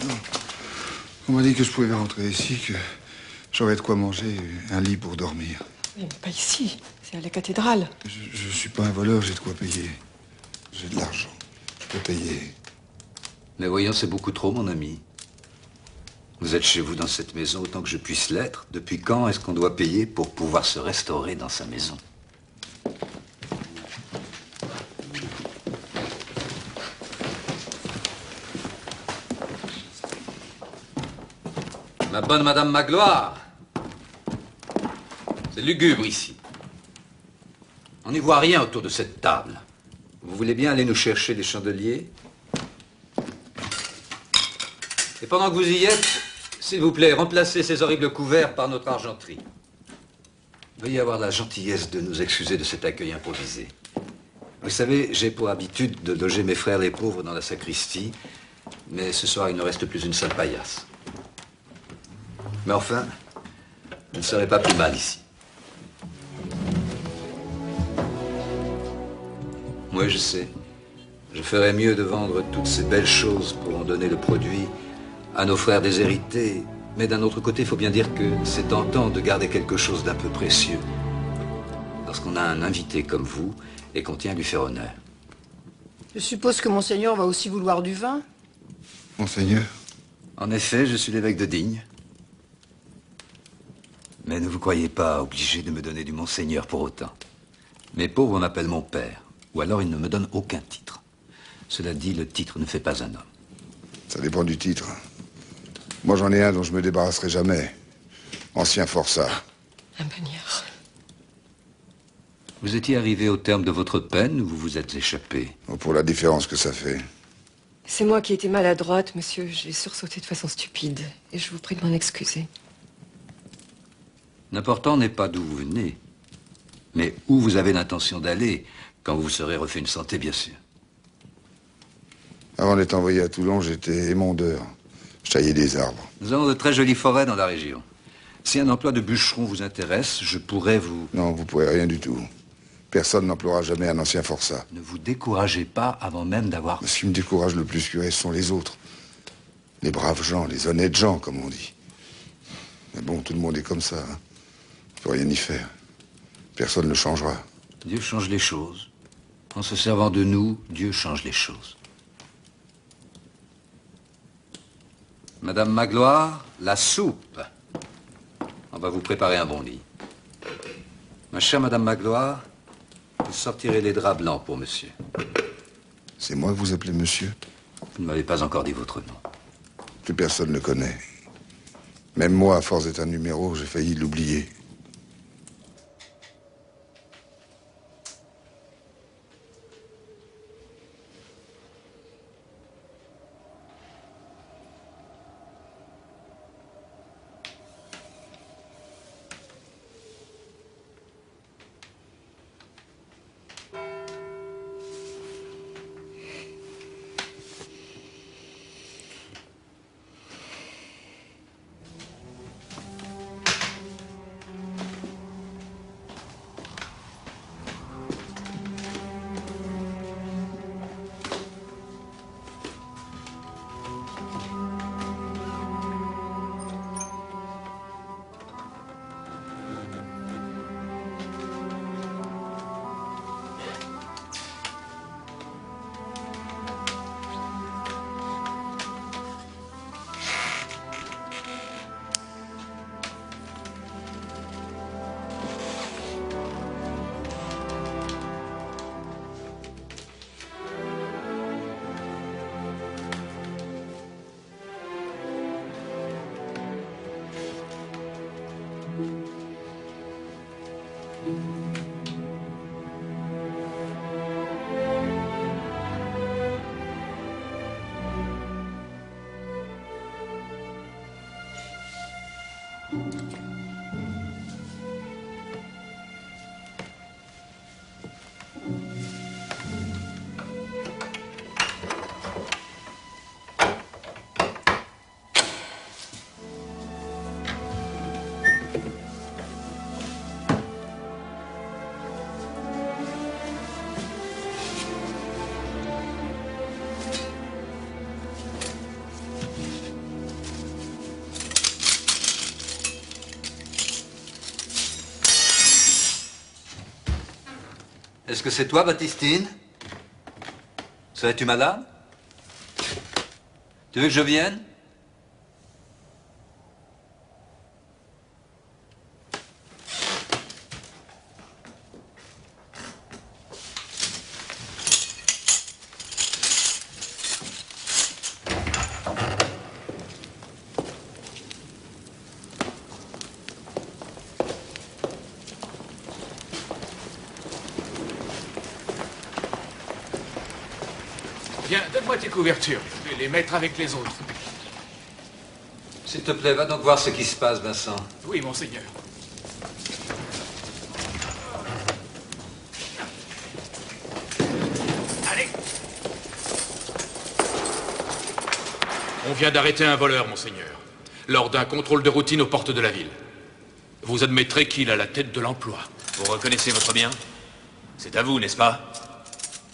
Non. On m'a dit que je pouvais rentrer ici, que j'aurais de quoi manger, un lit pour dormir. Oui, mais pas ici. C'est à la cathédrale. Je suis pas un voleur, j'ai de quoi payer. J'ai de l'argent. Je peux payer. Mais voyons, c'est beaucoup trop, mon ami. Vous êtes chez vous dans cette maison autant que je puisse l'être. Depuis quand est-ce qu'on doit payer pour pouvoir se restaurer dans sa maison? Ma bonne Madame Magloire, c'est lugubre ici. On n'y voit rien autour de cette table. Vous voulez bien aller nous chercher des chandeliers? Et pendant que vous y êtes, s'il vous plaît, remplacez ces horribles couverts par notre argenterie. Veuillez avoir la gentillesse de nous excuser de cet accueil improvisé. Vous savez, j'ai pour habitude de loger mes frères les pauvres dans la sacristie, mais ce soir, il ne reste plus une seule paillasse. Mais enfin, vous ne serez pas plus mal ici. Moi, je sais. Je ferais mieux de vendre toutes ces belles choses pour en donner le produit à nos frères déshérités. Mais d'un autre côté, il faut bien dire que c'est tentant de garder quelque chose d'un peu précieux lorsqu'on a un invité comme vous et qu'on tient à lui faire honneur. Je suppose que Monseigneur va aussi vouloir du vin? Monseigneur? En effet, je suis l'évêque de Digne. Mais ne vous croyez pas obligé de me donner du Monseigneur pour autant. Mes pauvres m'appellent mon père, ou alors ils ne me donnent aucun titre. Cela dit, le titre ne fait pas un homme. Ça dépend du titre. Moi, j'en ai un dont je me débarrasserai jamais. Ancien forçat. Un baigneur. Vous étiez arrivé au terme de votre peine ou vous vous êtes échappé? Oh, pour la différence que ça fait. C'est moi qui ai été maladroite, monsieur. J'ai sursauté de façon stupide. Et je vous prie de m'en excuser. L'important n'est pas d'où vous venez, mais où vous avez l'intention d'aller quand vous vous serez refait une santé, bien sûr. Avant d'être envoyé à Toulon, j'étais émondeur. Je taillais des arbres. Nous avons de très jolies forêts dans la région. Si un emploi de bûcheron vous intéresse, je pourrais vous... Non, vous pourrez rien du tout. Personne n'emploiera jamais un ancien forçat. Ne vous découragez pas avant même d'avoir... Mais ce qui me décourage le plus, curé, ce sont les autres. Les braves gens, les honnêtes gens, comme on dit. Mais bon, tout le monde est comme ça. Hein. Il ne faut rien y faire. Personne ne le changera. Dieu change les choses. En se servant de nous, Dieu change les choses. Madame Magloire, la soupe. On va vous préparer un bon lit. Ma chère Madame Magloire, vous sortirez les draps blancs pour monsieur. C'est moi que vous appelez monsieur? Vous ne m'avez pas encore dit votre nom. Plus personne ne le connaît. Même moi, à force d'être un numéro, j'ai failli l'oublier. Est-ce que c'est toi, Baptistine? Serais-tu malade? Tu veux que je vienne? Viens, donne-moi tes couvertures. Je vais les mettre avec les autres. S'il te plaît, va donc voir ce qui se passe, Vincent. Oui, monseigneur. Allez. On vient d'arrêter un voleur, monseigneur, lors d'un contrôle de routine aux portes de la ville. Vous admettrez qu'il a la tête de l'emploi. Vous reconnaissez votre bien? C'est à vous, n'est-ce pas?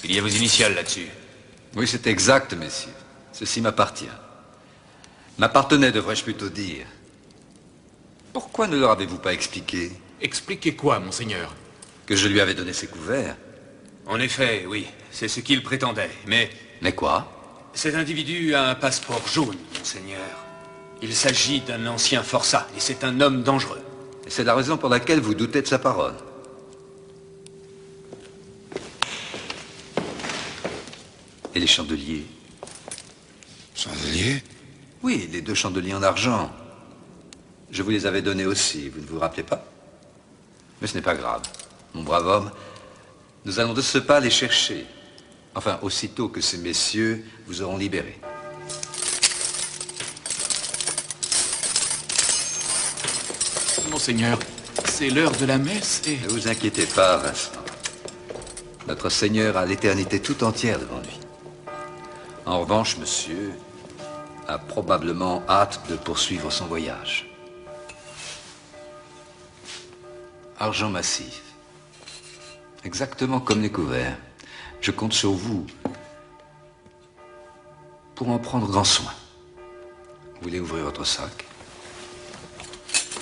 Il y a vos initiales là-dessus. Oui, c'est exact, messieurs. Ceci m'appartient. M'appartenait, devrais-je plutôt dire. Pourquoi ne leur avez-vous pas expliqué Expliquez quoi, monseigneur? que je lui avais donné ses couverts? En effet, oui, c'est ce qu'il prétendait. Mais Mais quoi? cet individu a un passeport jaune, monseigneur. Il s'agit d'un ancien forçat, et c'est un homme dangereux. Et c'est la raison pour laquelle vous doutez de sa parole. Et les chandeliers? Chandelier? Oui, les 2 chandeliers en argent. Je vous les avais donnés aussi, vous ne vous rappelez pas? Mais ce n'est pas grave. Mon brave homme, nous allons de ce pas les chercher. Enfin, aussitôt que ces messieurs vous auront libérés. Monseigneur, c'est l'heure de la messe et... Ne vous inquiétez pas, Vincent. Notre Seigneur a l'éternité tout entière devant lui. En revanche, monsieur a probablement hâte de poursuivre son voyage. Argent massif. Exactement comme les couverts. Je compte sur vous pour en prendre grand soin. Vous voulez ouvrir votre sac?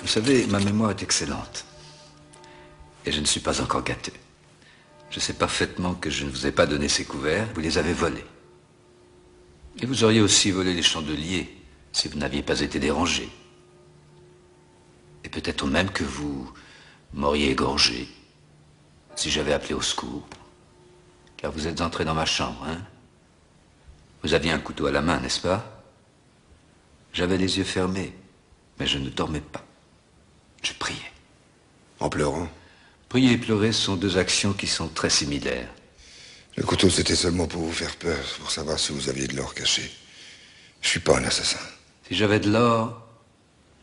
Vous savez, ma mémoire est excellente. Et je ne suis pas encore gâteux. Je sais parfaitement que je ne vous ai pas donné ces couverts, vous les avez volés. Et vous auriez aussi volé les chandeliers si vous n'aviez pas été dérangé. Et peut-être même que vous m'auriez égorgé si j'avais appelé au secours. Car vous êtes entré dans ma chambre, hein? Vous aviez un couteau à la main, n'est-ce pas? J'avais les yeux fermés, mais je ne dormais pas. Je priais. En pleurant? Prier et pleurer sont 2 actions qui sont très similaires. Le couteau, c'était seulement pour vous faire peur, pour savoir si vous aviez de l'or caché. Je suis pas un assassin. Si j'avais de l'or,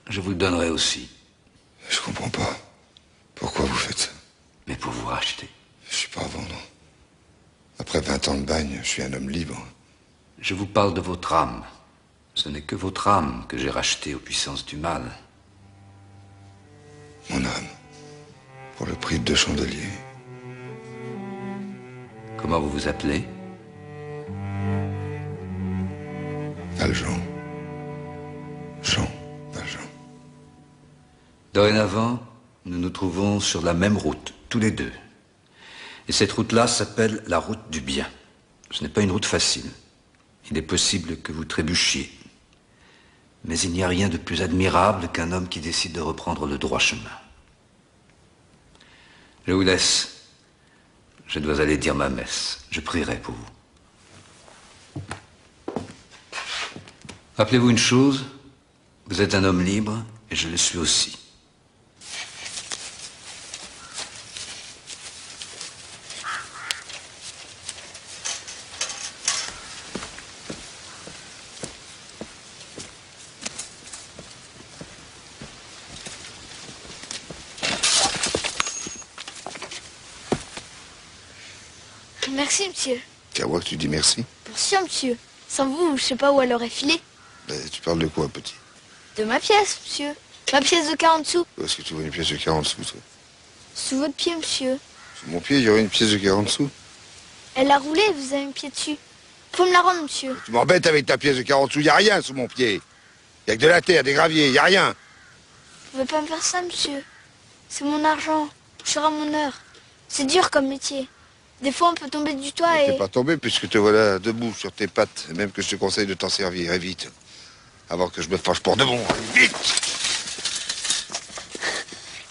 je vous le donnerais aussi. Je comprends pas. Pourquoi vous faites ça? Mais pour vous racheter. Je suis pas à vendre. Après 20 ans de bagne, je suis un homme libre. Je vous parle de votre âme. Ce n'est que votre âme que j'ai rachetée aux puissances du mal. Mon âme. Pour le prix de 2 chandeliers. Comment vous vous appelez? Valjean. Jean Valjean. Dorénavant, nous nous trouvons sur la même route, tous les deux. Et cette route-là s'appelle la route du bien. Ce n'est pas une route facile. Il est possible que vous trébuchiez. Mais il n'y a rien de plus admirable qu'un homme qui décide de reprendre le droit chemin. Je vous laisse. Je dois aller dire ma messe. Je prierai pour vous. Rappelez-vous une chose, vous êtes un homme libre et je le suis aussi. Merci, monsieur. C'est à moi que tu dis merci. Bien sûr, monsieur. Sans vous, je sais pas où elle aurait filé. Tu parles de quoi, petit? De ma pièce, monsieur. Ma pièce de 40 sous. Où est-ce que tu vois une pièce de 40 sous, toi? Sous votre pied, monsieur. Sous mon pied, il y aurait une pièce de 40 sous? Elle a roulé, vous avez un pied dessus. Faut me la rendre, monsieur. Tu m'embêtes avec ta pièce de 40 sous, il n'y a rien sous mon pied. Il n'y a que de la terre, des graviers, il n'y a rien. Vous pouvez pas me faire ça, monsieur. C'est mon argent. Je serai à mon heure. C'est dur comme métier. Des fois, on peut tomber du toit T'es et... pas tombé puisque te voilà debout sur tes pattes. Et même que je te conseille de t'en servir, et vite. Avant que je me fâche pour de bon. Allez, vite!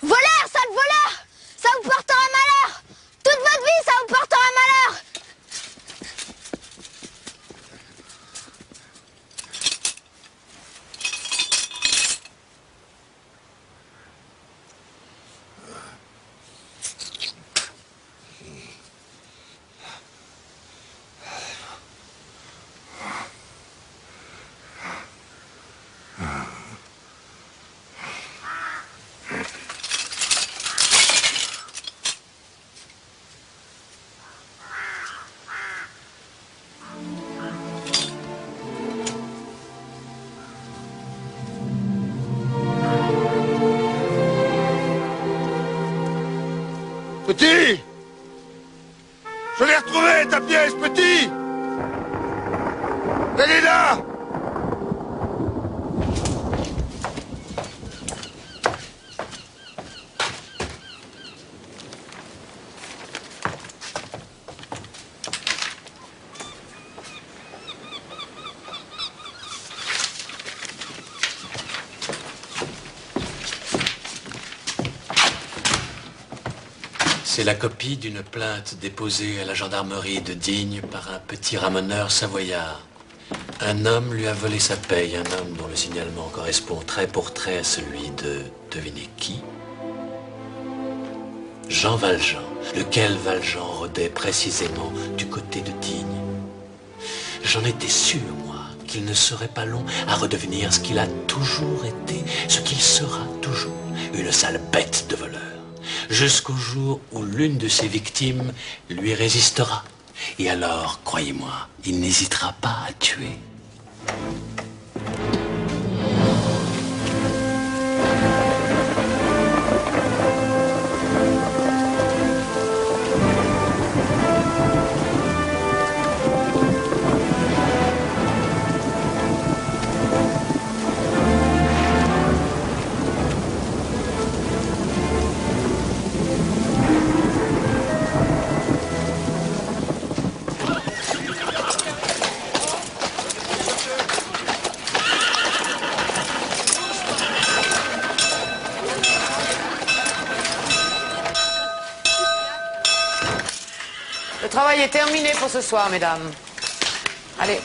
Voleur, sale voleur! Ça vous portera malheur! Toute votre vie, ça vous portera malheur! Petit! Je l'ai retrouvé, ta pièce, petit! Elle est là! C'est la copie d'une plainte déposée à la gendarmerie de Digne par un petit ramoneur savoyard. Un homme lui a volé sa paye, un homme dont le signalement correspond trait pour trait à celui de, devinez qui? Jean Valjean, lequel Valjean rôdait précisément du côté de Digne. J'en étais sûr, moi, qu'il ne serait pas long à redevenir ce qu'il a toujours été, ce qu'il sera toujours, une sale bête de voleur. Jusqu'au jour où l'une de ses victimes lui résistera. Et alors, croyez-moi, il n'hésitera pas à tuer. Le travail est terminé pour ce soir, mesdames. Allez.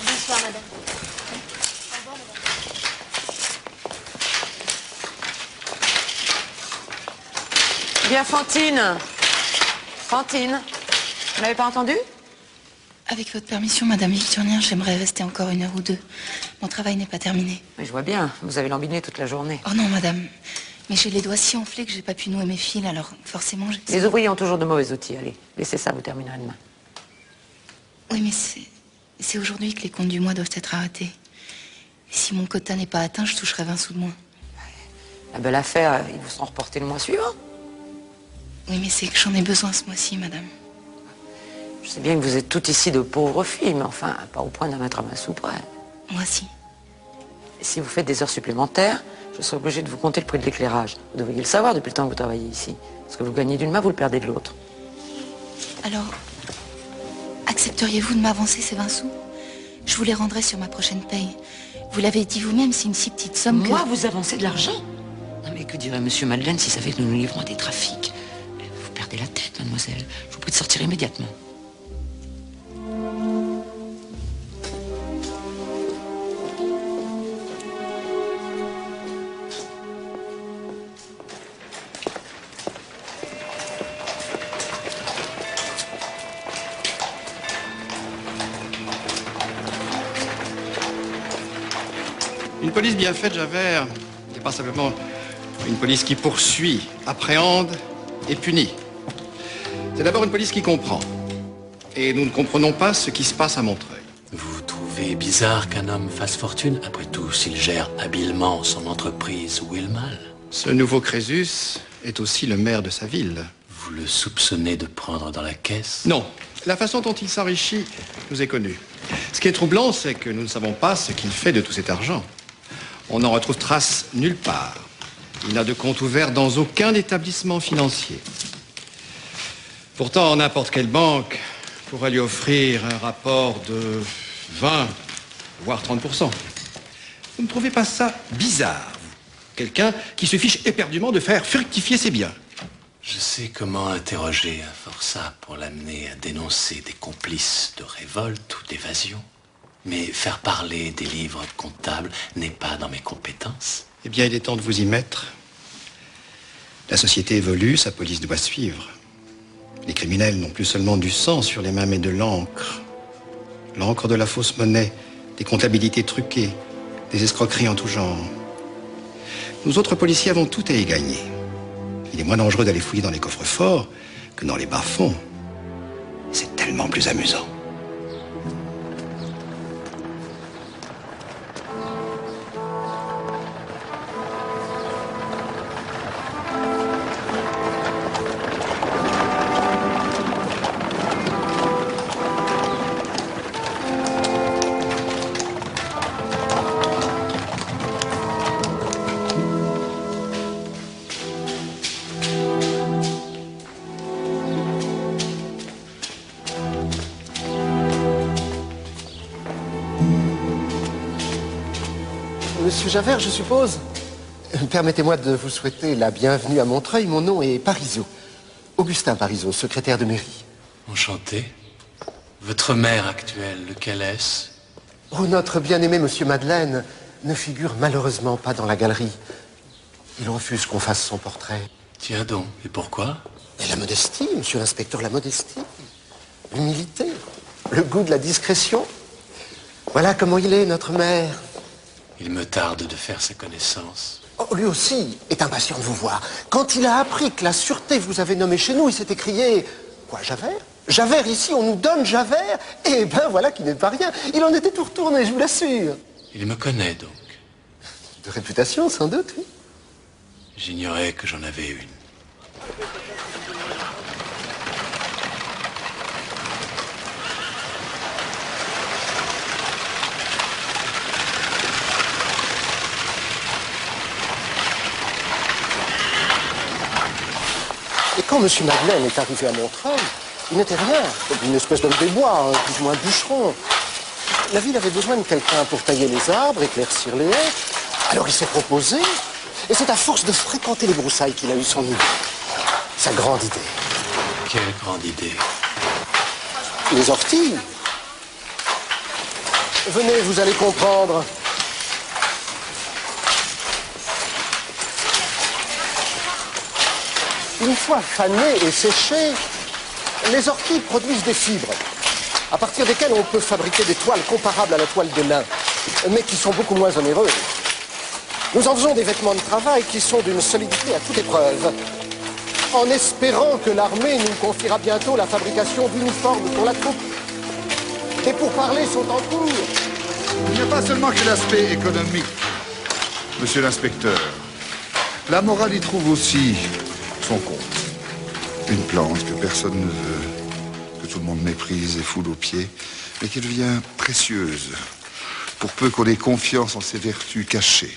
Bonsoir, madame. Bien, Fantine. Fantine, vous n'avez pas entendu? Avec votre permission, Madame Victurnien, j'aimerais rester encore 1 heure ou 2. Mon travail n'est pas terminé. Mais je vois bien, vous avez lambiné toute la journée. Oh non, Madame. Mais j'ai les doigts si enflés que j'ai pas pu nouer mes fils, alors forcément j'ai... Les ouvriers ont toujours de mauvais outils. Allez, laissez ça, vous terminerez demain. Oui, mais c'est aujourd'hui que les comptes du mois doivent être arrêtés. Et si mon quota n'est pas atteint, je toucherai 20 sous de moins. La belle affaire, ils vous seront reportés le mois suivant. Oui, mais c'est que j'en ai besoin ce mois-ci, Madame. Je sais bien que vous êtes toutes ici de pauvres filles, mais enfin, pas au point d'en mettre à main sous près. Moi si. Et si vous faites des heures supplémentaires, je serai obligée de vous compter le prix de l'éclairage. Vous devriez le savoir depuis le temps que vous travaillez ici. Parce que vous gagnez d'une main, vous le perdez de l'autre. Alors, accepteriez-vous de m'avancer ces 20 sous? Je vous les rendrai sur ma prochaine paye. Vous l'avez dit vous-même, c'est une si petite somme que... Moi, vous avancez de l'argent? Non mais que dirait Monsieur Madeleine s'il savait que nous nous livrons à des trafics? Vous perdez la tête, mademoiselle. Je vous prie de sortir immédiatement. Une police bien faite, Javert, n'est pas simplement une police qui poursuit, appréhende et punit. C'est d'abord une police qui comprend. Et nous ne comprenons pas ce qui se passe à Montreuil. Vous trouvez trouvez bizarre qu'un homme fasse fortune? Après tout, s'il gère habilement son entreprise, où est le mal? Ce nouveau Crésus est aussi le maire de sa ville. Vous le soupçonnez de prendre dans la caisse? Non. La façon dont il s'enrichit nous est connue. Ce qui est troublant, c'est que nous ne savons pas ce qu'il fait de tout cet argent. On n'en retrouve trace nulle part. Il n'a de compte ouvert dans aucun établissement financier. Pourtant, n'importe quelle banque pourrait lui offrir un rapport de 20, voire 30%. Vous ne trouvez pas ça bizarre, vous? Quelqu'un qui se fiche éperdument de faire fructifier ses biens. Je sais comment interroger un forçat pour l'amener à dénoncer des complices de révolte ou d'évasion. Mais faire parler des livres comptables n'est pas dans mes compétences. Eh bien, il est temps de vous y mettre. La société évolue, sa police doit suivre. Les criminels n'ont plus seulement du sang sur les mains, mais de l'encre. L'encre de la fausse monnaie, des comptabilités truquées, des escroqueries en tout genre. Nous autres policiers avons tout à y gagner. Il est moins dangereux d'aller fouiller dans les coffres forts que dans les bas-fonds. C'est tellement plus amusant. Monsieur Javert, je suppose. Permettez-moi de vous souhaiter la bienvenue à Montreuil. Mon nom est Parisot. Augustin Parisot, secrétaire de mairie. Enchanté. Votre maire actuel, lequel est-ce? Oh, notre bien-aimé Monsieur Madeleine ne figure malheureusement pas dans la galerie. Il refuse qu'on fasse son portrait. Tiens donc, et pourquoi? Et la modestie, monsieur l'inspecteur, la modestie. L'humilité, le goût de la discrétion. Voilà comment il est, notre maire. Il me tarde de faire sa connaissance. Oh, lui aussi est impatient de vous voir. Quand il a appris que la sûreté vous avait nommé chez nous, il s'est écrié... Quoi, Javert? Javert, ici, on nous donne Javert? Eh ben, voilà qui n'est pas rien. Il en était tout retourné, je vous l'assure. Il me connaît, donc? De réputation, sans doute, oui. J'ignorais que j'en avais une. Et quand M. Madeleine est arrivé à Montreuil, il n'était rien, une espèce d'homme des bois, plus ou moins bûcheron. La ville avait besoin de quelqu'un pour tailler les arbres, éclaircir les haies. Alors il s'est proposé, et c'est à force de fréquenter les broussailles qu'il a eu son idée. Sa grande idée. Quelle grande idée? Les orties. Venez, vous allez comprendre. Une fois fanées et séchées, les orties produisent des fibres, à partir desquelles on peut fabriquer des toiles comparables à la toile de lin, mais qui sont beaucoup moins onéreuses. Nous en faisons des vêtements de travail qui sont d'une solidité à toute épreuve, en espérant que l'armée nous confiera bientôt la fabrication d'uniformes pour la troupe. Les pourparlers sont en cours. Il n'y a pas seulement que l'aspect économique, monsieur l'inspecteur. La morale y trouve aussi son compte. Une plante que personne ne veut, que tout le monde méprise et foule aux pieds, mais qui devient précieuse, pour peu qu'on ait confiance en ses vertus cachées.